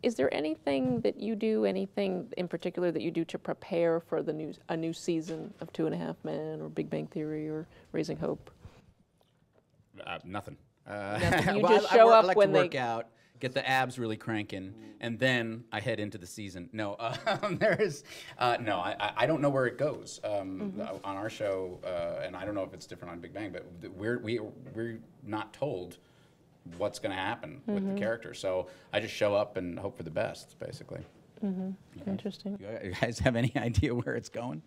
Is there anything that you do, anything in particular that you do to prepare for a new season of 2.5 Men or Big Bang Theory or Raising Hope? Nothing. Nothing. You Well, just show up I like when to work out, get the abs really cranking, and then I head into the season. No, no, I don't know where it goes on our show, and I don't know if it's different on Big Bang, but we're not told what's going to happen with the character. So I just show up and hope for the best, basically. Interesting. You guys have any idea where it's going?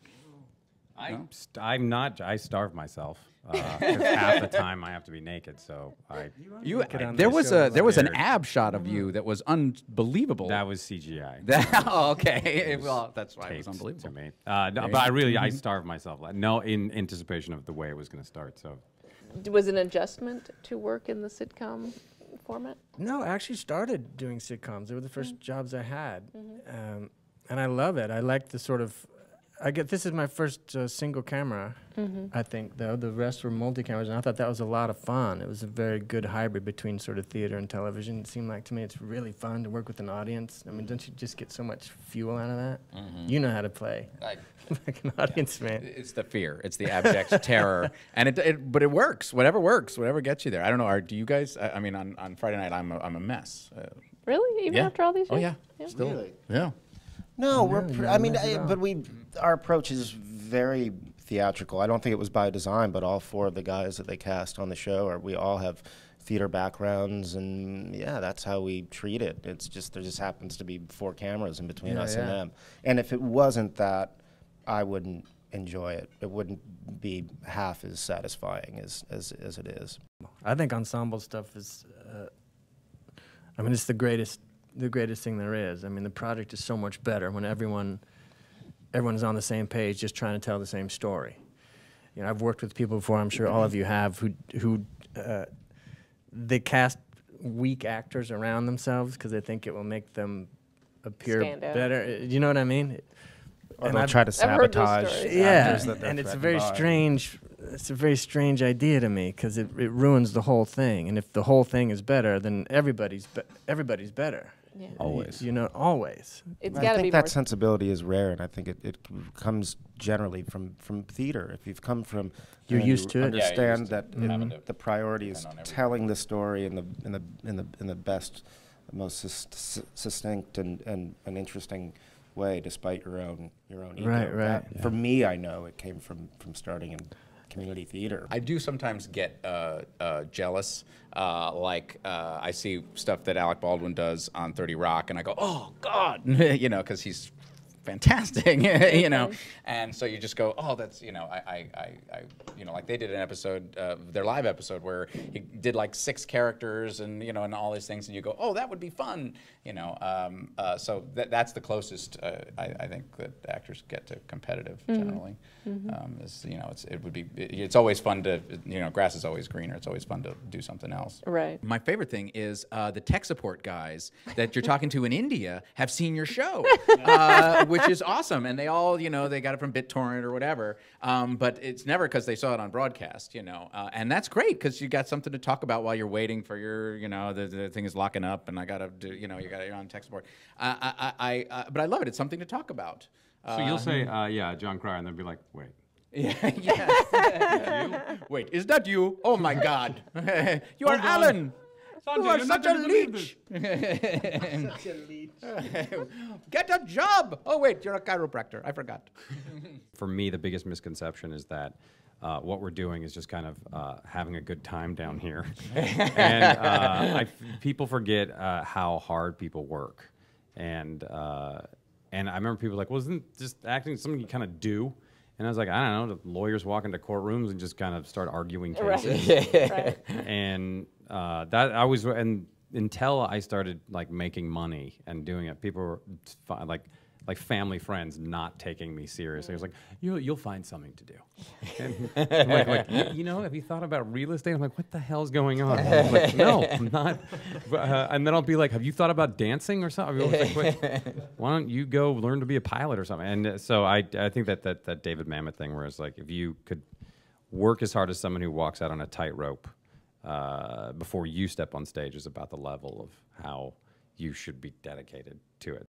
I'm not. I starve myself. 'Cause half the time I have to be naked, so There was an ab shot of you that was unbelievable. That was CGI. Oh, okay. Well, that's why it was unbelievable to me. No, but I starved myself. No, in anticipation of the way it was going to start. So, Was it an adjustment to work in the sitcom format? No, I actually started doing sitcoms. They were the first jobs I had, and I love it. I like the sort of. This is my first single camera, I think, though. The rest were multi-cameras, and I thought that was a lot of fun. It was a very good hybrid between sort of theater and television. It seemed like to me it's really fun to work with an audience. I mean, don't you just get so much fuel out of that? You know how to play like an audience, man. It's the fear. It's the abject terror. And but it works. Whatever gets you there. I don't know. Do you guys, I mean, on Friday night, I'm a mess. Really? Even after all these years? Oh, yeah. Still. Really? Yeah. No, our approach is very theatrical. I don't think it was by design, but all 4 of the guys that they cast on the show we all have theater backgrounds, and yeah, that's how we treat it. It's just there just happens to be 4 cameras in between us and them. And if it wasn't that, I wouldn't enjoy it. It wouldn't be half as satisfying as it is. I think ensemble stuff is. I mean, it's the greatest thing there is. I mean, the project is so much better when everyone is on the same page, just trying to tell the same story. You know, I've worked with people before. I'm sure all of you have who they cast weak actors around themselves because they think it will make them appear better. You know what I mean? Or they'll try to sabotage actors that they're and it's a very strange idea to me because it ruins the whole thing. And if the whole thing is better, then everybody's better. Yeah. always. You know, always. It's I got to be think more. that sensibility is rare, and I think it comes generally from theater. If you've come from, You're used to it. understand Yeah, you're used that the priority is telling the story in the best, most succinct and interesting way, despite your own ego. Right. That, for me, I know it came from starting in community theater. I do sometimes get jealous. I see stuff that Alec Baldwin does on 30 Rock, and I go, "Oh God," you know, because he's fantastic, you know. And so you just go, "Oh, that's," you know, you know, like they did an episode, their live episode, where he did like 6 characters, and you know, and all these things, and you go, "Oh, that would be fun," you know. So that's the closest I think that actors get to competitive generally. Is, you know, it's always fun to, you know, grass is always greener. It's always fun to do something else. Right. My favorite thing is the tech support guys that you're talking to in India have seen your show, which is awesome. And they all, you know, they got it from BitTorrent or whatever. But it's never because they saw it on broadcast, you know. And that's great because you got something to talk about while you're waiting for your, you know, the thing is locking up and I got to do, you know, you're on tech support. But I love it. It's something to talk about. So you'll say, yeah, John Cryer, and they'll be like, wait. Yeah, yes. Wait, is that you? Oh my God. You are Alan. Sanjay, You are you're such not a gonna believe leech. Such a leech. Get a job. Oh wait, you're a chiropractor. I forgot. For me, the biggest misconception is that what we're doing is just kind of having a good time down here. And people forget how hard people work. And I remember people like, well, isn't just acting something you kind of do? And I was like, I don't know, the lawyers walk into courtrooms and just kind of start arguing cases. Right. And that I was, and until I started like making money and doing it, people were like family friends not taking me seriously. I was like, you'll find something to do. And like, you know, have you thought about real estate? I'm like, what the hell's going on? I'm like, no, I'm not. And then I'll be like, have you thought about dancing or something? I was like, wait, why don't you go learn to be a pilot or something? And so I think that David Mamet thing, where it's like, if you could work as hard as someone who walks out on a tightrope before you step on stage, is about the level of how you should be dedicated to it.